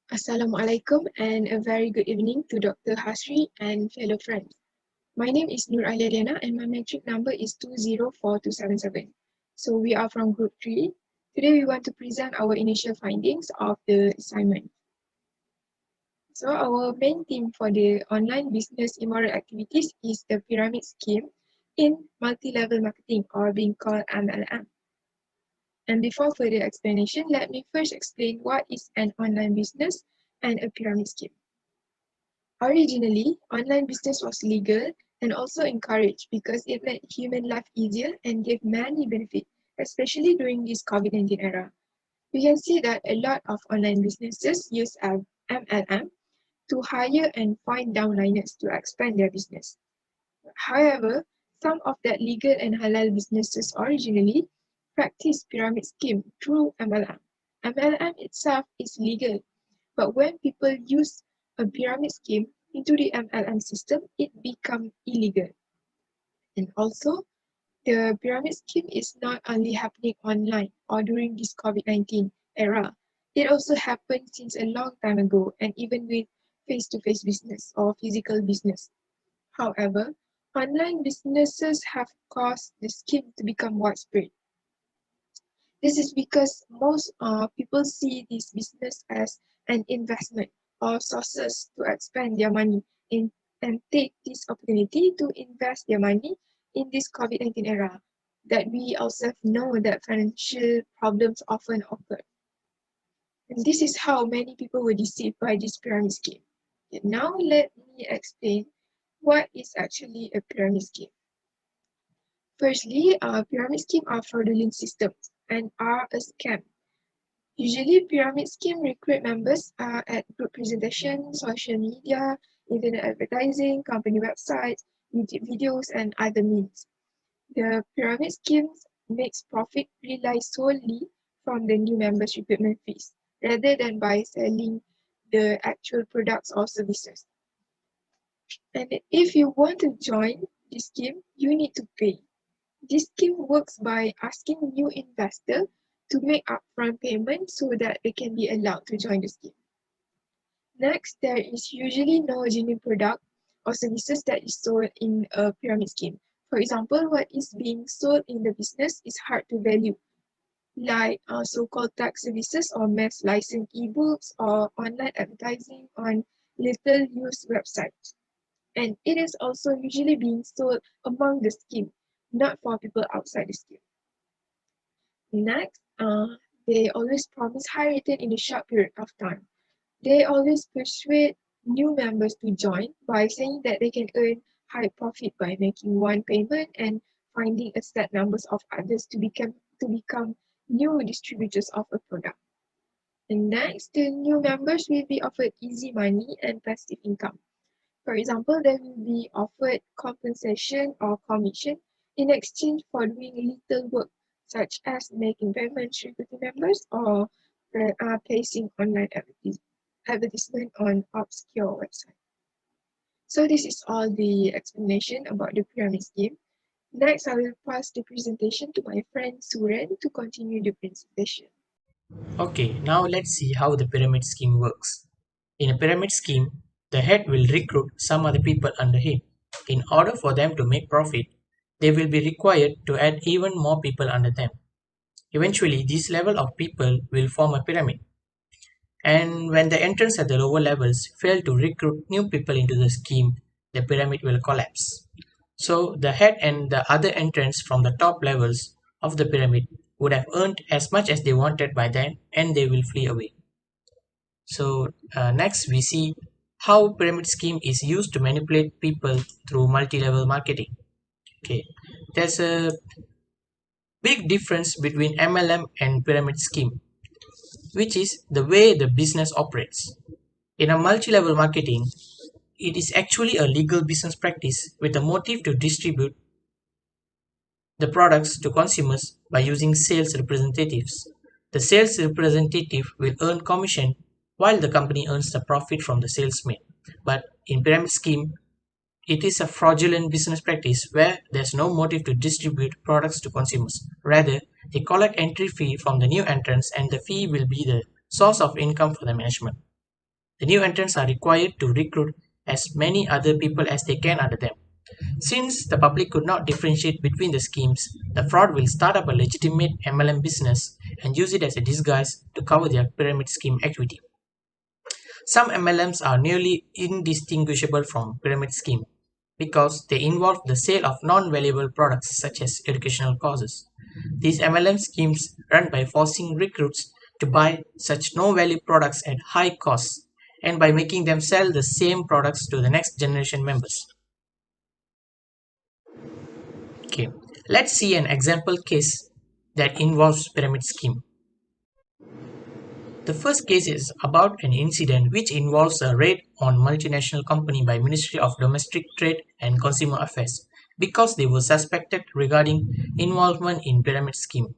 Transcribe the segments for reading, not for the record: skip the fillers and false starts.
Assalamualaikum and a very good evening to Dr. Hasri and fellow friends. My name is Nur Aliadiana and my metric number is 204277. So we are from Group 3. Today we want to present our initial findings of the assignment. So our main theme for the online business immoral activities is the pyramid scheme in multi-level marketing or being called MLM. And before further explanation, let me first explain what is an online business and a pyramid scheme. Originally, online business was legal and also encouraged because it made human life easier and gave many benefits, especially during this COVID-19 era. We can see that a lot of online businesses use MLM to hire and find downliners to expand their business. However, some of that legal and halal businesses originally practiced pyramid scheme through MLM. MLM itself is legal, but when people use a pyramid scheme into the MLM system, it becomes illegal. And also, the pyramid scheme is not only happening online or during this COVID-19 era. It also happened since a long time ago and even with face-to-face business or physical business. However, online businesses have caused the scheme to become widespread. This is because most people see this business as an investment or sources to expand their money in and take this opportunity to invest their money in this COVID-19 era that we also know that financial problems often occur. And this is how many people were deceived by this pyramid scheme. Okay, now let me explain what is actually a pyramid scheme. Firstly, pyramid schemes are fraudulent systems and are a scam. Usually, pyramid scheme recruit members at group presentation, social media, internet advertising, company websites, YouTube videos, and other means. The pyramid schemes makes profit rely solely from the new members' recruitment fees, rather than by selling the actual products or services. And if you want to join this scheme, you need to pay. This scheme works by asking new investors to make upfront payment so that they can be allowed to join the scheme. Next, there is usually no genuine product or services that is sold in a pyramid scheme. For example, what is being sold in the business is hard to value, like so-called tax services or mass licensed ebooks or online advertising on little used websites. And it is also usually being sold among the scheme, not for people outside the scheme. Next, they always promise high return in a short period of time. They always persuade new members to join by saying that they can earn high profit by making one payment and finding a set numbers of others to become new distributors of a product. And next, the new members will be offered easy money and passive income. For example, they will be offered compensation or commission in exchange for doing little work, such as making payments to recruiting members or placing online advertisement on obscure websites. So this is all the explanation about the pyramid scheme. Next, I will pass the presentation to my friend Suren to continue the presentation. Okay, now let's see how the pyramid scheme works. In a pyramid scheme, the head will recruit some other people under him. In order for them to make profit, they will be required to add even more people under them. Eventually, this level of people will form a pyramid. And when the entrants at the lower levels fail to recruit new people into the scheme, the pyramid will collapse. So the head and the other entrants from the top levels of the pyramid would have earned as much as they wanted by then and they will flee away. So next we see how pyramid scheme is used to manipulate people through multi-level marketing. Okay, there's a big difference between MLM and pyramid scheme, which is the way the business operates. In a multi-level marketing, it is actually a legal business practice with a motive to distribute the products to consumers by using sales representatives. The sales representative will earn commission while the company earns the profit from the sales made. But in pyramid scheme, it is a fraudulent business practice where there's no motive to distribute products to consumers. Rather, they collect entry fee from the new entrants and the fee will be the source of income for the management. The new entrants are required to recruit as many other people as they can under them. Since the public could not differentiate between the schemes, the fraud will start up a legitimate MLM business and use it as a disguise to cover their pyramid scheme activity. Some MLMs are nearly indistinguishable from pyramid scheme because they involve the sale of non-valuable products such as educational courses. These MLM schemes run by forcing recruits to buy such no-value products at high costs and by making them sell the same products to the next generation members. Okay, let's see an example case that involves pyramid scheme. The first case is about an incident which involves a raid on multinational company by Ministry of Domestic Trade and Consumer Affairs because they were suspected regarding involvement in pyramid scheme.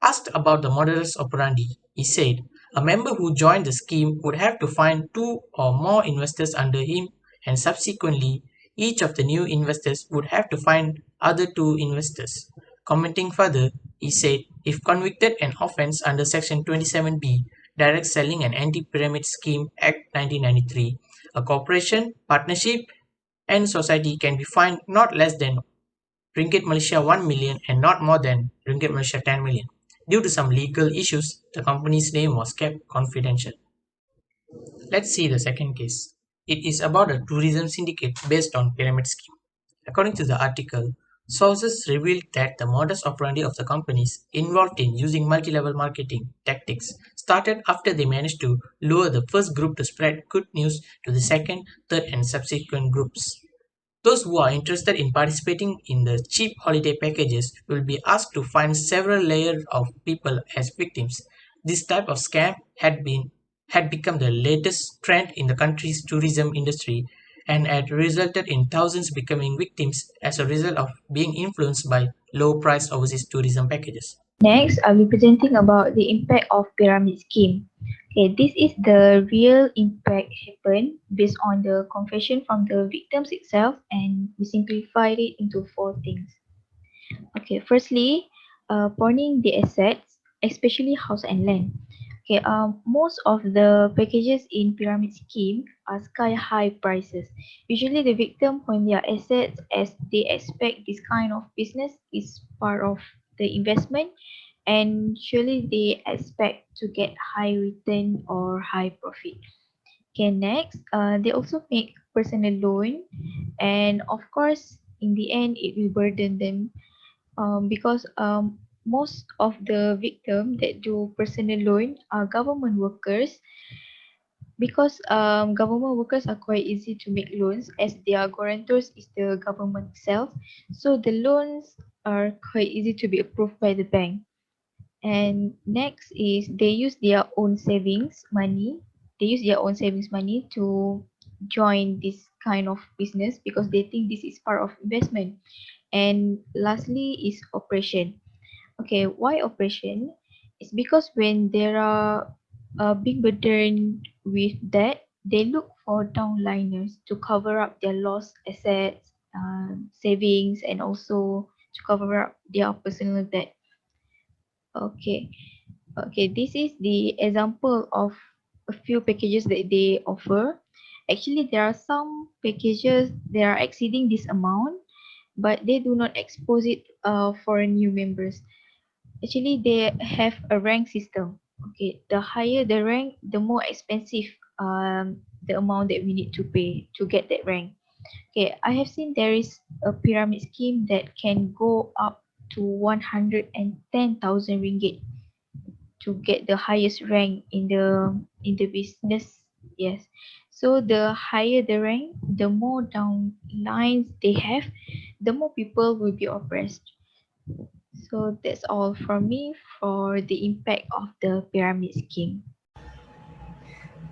Asked about the modus operandi, he said a member who joined the scheme would have to find two or more investors under him and subsequently each of the new investors would have to find other two investors. Commenting further, he said if convicted an offence under Section 27B, Direct Selling and Anti-Pyramid Scheme Act 1993, a corporation, partnership and society can be fined not less than Ringgit Malaysia 1 million and not more than Ringgit Malaysia 10 million. Due to some legal issues, the company's name was kept confidential. Let's see the second case. It is about a tourism syndicate based on pyramid scheme. According to the article, sources revealed that the modus operandi of the companies involved in using multi-level marketing tactics started after they managed to lure the first group to spread good news to the second, third and subsequent groups. Those who are interested in participating in the cheap holiday packages will be asked to find several layers of people as victims. This type of scam had become the latest trend in the country's tourism industry and had resulted in thousands becoming victims as a result of being influenced by low-priced overseas tourism packages. Next, I'll be presenting about the impact of pyramid scheme. Okay, this is the real impact happen based on the confession from the victims itself, and we simplified it into four things. Okay, firstly, pawning the assets, especially house and land. Okay, most of the packages in pyramid scheme are sky high prices. Usually, the victim pawn their assets as they expect this kind of business is part of the investment, and surely they expect to get high return or high profit. Okay, next, they also make personal loan, and of course, in the end, it will burden them because most of the victim that do personal loan are government workers because government workers are quite easy to make loans as their guarantors is the government itself, so the loans are quite easy to be approved by the bank. And next is they use their own savings money. They use their own savings money to join this kind of business because they think this is part of investment. And lastly is operation. Okay, why operation? It's because when there are being burdened with debt, they look for downliners to cover up their lost assets, savings, and also to cover up their personal debt. Okay, okay, this is the example of a few packages that they offer. Actually, there are some packages that are exceeding this amount, but they do not expose it for new members. Actually, they have a rank system. Okay, the higher the rank, the more expensive the amount that we need to pay to get that rank. Okay, I have seen there is a pyramid scheme that can go up to 110,000 ringgit to get the highest rank in the business. Yes. So the higher the rank, the more downlines they have, the more people will be oppressed. So that's all from me for the impact of the pyramid scheme.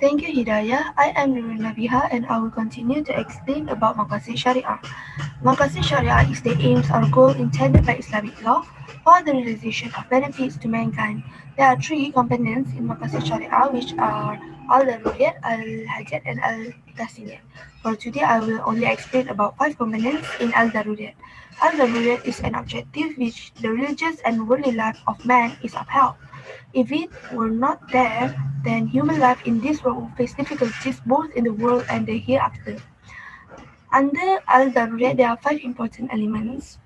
Thank you, Hidayah. I am Nurul Nabiha and I will continue to explain about Maqasid Sharia. Maqasid Sharia is the aims or goal intended by Islamic law for the realization of benefits to mankind. There are three components in Maqasid Sharia which are Al-Daruriyat, Al-Hajat and Al-Tahsiniyat. For today, I will only explain about five components in Al-Daruriyat. Al-Daruriyat is an objective which the religious and worldly life of man is upheld. If it were not there, then human life in this world would face difficulties both in the world and the hereafter. Under Al-Daruriyat, there are five important elements.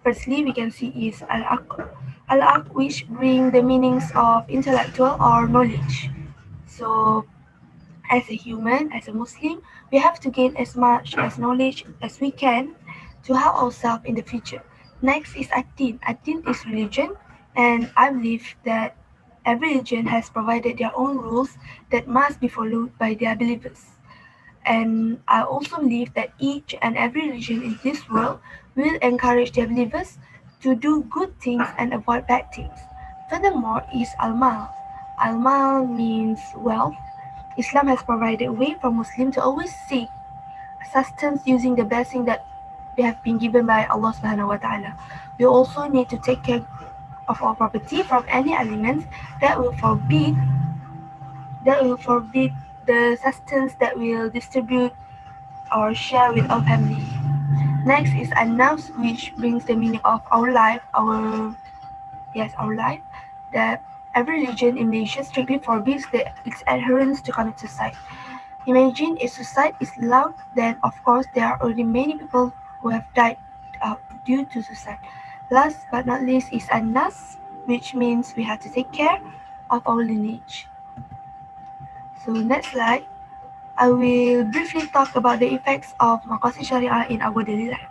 Firstly, we can see is Al-Aql. Al-Aql, which bring the meanings of intellectual or knowledge. So, as a human, as a Muslim, we have to gain as much as knowledge as we can to help ourselves in the future. Next is Ad-Din. Ad-Din is religion, and I believe that every religion has provided their own rules that must be followed by their believers. And I also believe that each and every religion in this world will encourage their believers to do good things and avoid bad things. Furthermore, is Al-Mal. Al-Mal means wealth. Islam has provided a way for Muslims to always seek sustenance using the blessing that we have been given by Allah subhanahu wa ta'ala. We also need to take care of our property from any elements that will forbid the sustenance that will distribute or share with our family. Next is announce, which brings the meaning of our life, our life. That every religion in the Asia strictly forbids its adherents to commit suicide. Imagine if suicide is allowed, then of course there are already many people who have died due to suicide. Last but not least is anas, which means we have to take care of our lineage. So next slide. I will briefly talk about the effects of Maqasid Sharia in our daily life.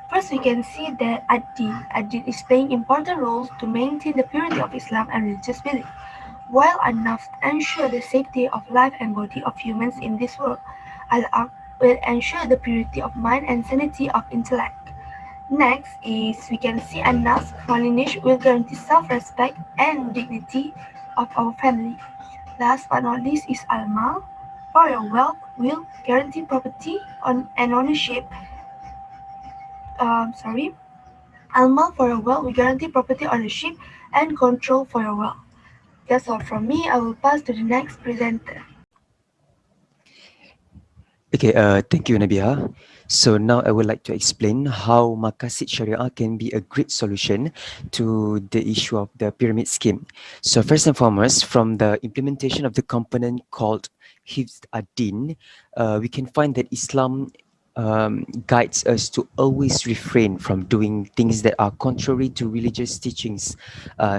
First, we can see that Ad-Din is playing important roles to maintain the purity of Islam and religious belief, while An-Nafs ensure the safety of life and body of humans in this world. Al-Aql will ensure the purity of mind and sanity of intellect. Next is we can see An-Nafs for lineage will guarantee self-respect and dignity of our family. Last but not least is Al-Mal. For your wealth will guarantee property on and ownership. Sorry. Al-Mal for your wealth will guarantee property ownership and control for your wealth. That's all from me. I will pass to the next presenter. Okay, thank you, Nabiha. So now I would like to explain how Makasid Sharia can be a great solution to the issue of the pyramid scheme. So first and foremost, from the implementation of the component called Hifz ad-Din, we can find that Islam guides us to always refrain from doing things that are contrary to religious teachings,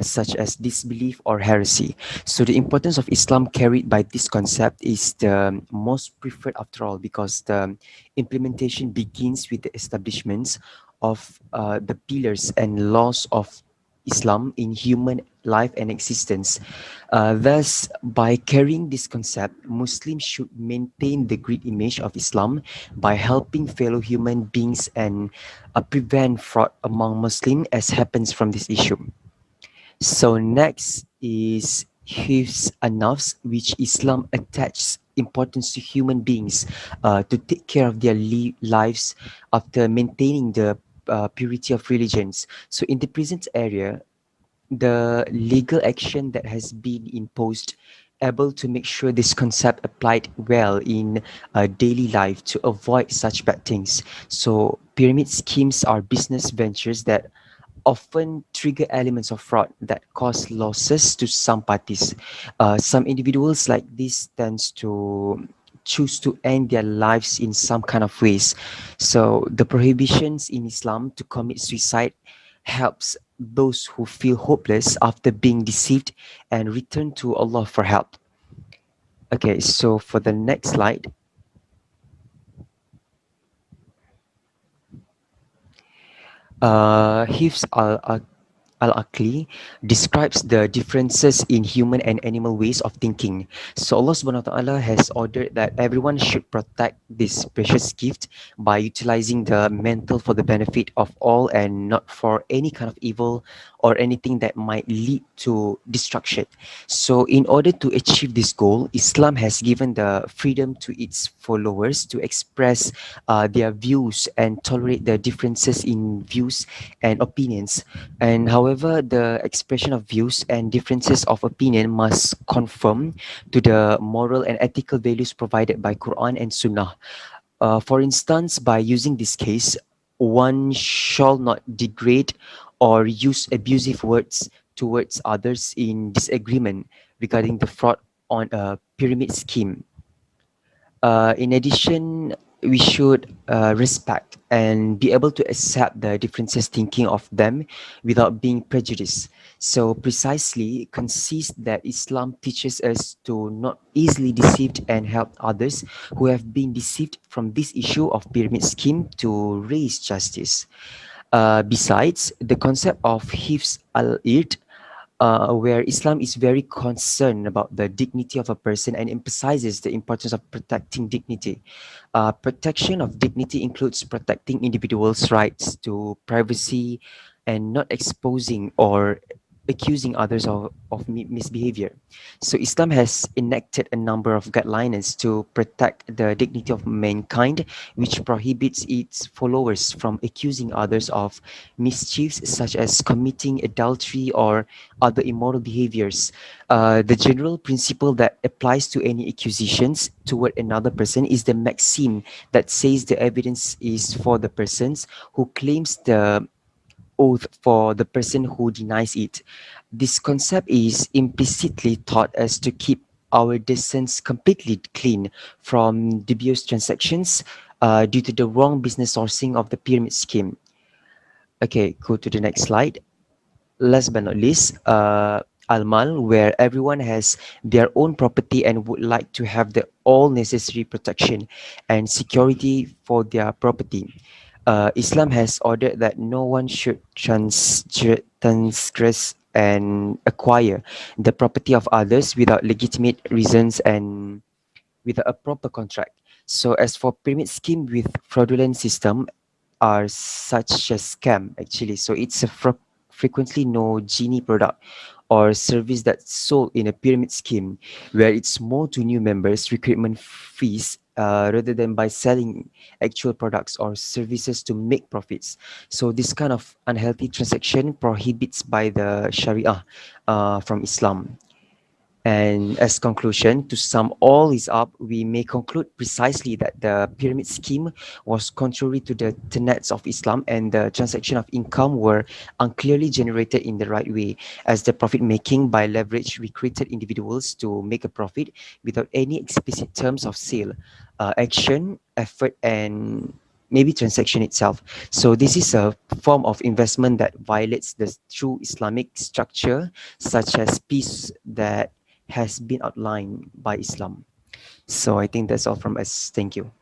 such as disbelief or heresy. So the importance of Islam carried by this concept is the most preferred after all, because the implementation begins with the establishments of the pillars and laws of Islam in human life and existence. Thus, by carrying this concept, Muslims should maintain the great image of Islam by helping fellow human beings and prevent fraud among Muslims, as happens from this issue. So next is hifz an-nafs, which Islam attaches importance to human beings to take care of their lives after maintaining the purity of religions. So in the present area, the legal action that has been imposed able to make sure this concept applied well in daily life to avoid such bad things. So pyramid schemes are business ventures that often trigger elements of fraud that cause losses to some parties. Some individuals like this tends to choose to end their lives in some kind of ways. So the prohibitions in Islam to commit suicide helps those who feel hopeless after being deceived and return to Allah for help. Okay, so for the next slide, Hifz al-Aqli describes the differences in human and animal ways of thinking. So Allah subhanahu wa ta'ala has ordered that everyone should protect this precious gift by utilizing the mental for the benefit of all and not for any kind of evil or anything that might lead to destruction. So in order to achieve this goal, Islam has given the freedom to its followers to express their views and tolerate the differences in views and opinions. And however, the expression of views and differences of opinion must conform to the moral and ethical values provided by Quran and Sunnah. For instance, by using this case, one shall not degrade or use abusive words towards others in disagreement regarding the fraud on a pyramid scheme. In addition, we should respect and be able to accept the differences thinking of them without being prejudiced. So precisely consists that Islam teaches us to not easily deceived and help others who have been deceived from this issue of pyramid scheme to raise justice. Besides, the concept of hifz al-ird, where Islam is very concerned about the dignity of a person and emphasizes the importance of protecting dignity. Protection of dignity includes protecting individuals' rights to privacy and not exposing or accusing others of misbehavior. So Islam has enacted a number of guidelines to protect the dignity of mankind, which prohibits its followers from accusing others of mischiefs such as committing adultery or other immoral behaviors. The general principle that applies to any accusations toward another person is the maxim that says the evidence is for the persons who claims the oath for the person who denies it. This concept is implicitly taught us to keep our descents completely clean from dubious transactions due to the wrong business sourcing of the pyramid scheme. Okay, go to the next slide. Last but not least, Almal, where everyone has their own property and would like to have the all necessary protection and security for their property. Islam has ordered that no one should transgress and acquire the property of others without legitimate reasons and with a proper contract. So as for pyramid scheme with fraudulent system, are such a scam actually. So it's a frequently no genie product or service that's sold in a pyramid scheme where it's more to new members recruitment fees rather than by selling actual products or services to make profits. So this kind of unhealthy transaction prohibits by the Sharia from Islam. And as conclusion, to sum all this up, we may conclude precisely that the pyramid scheme was contrary to the tenets of Islam and the transaction of income were unclearly generated in the right way, as the profit making by leverage recruited individuals to make a profit without any explicit terms of sale, action, effort, and maybe transaction itself. So this is a form of investment that violates the true Islamic structure, such as peace that has been outlined by Islam. So I think that's all from us. Thank you.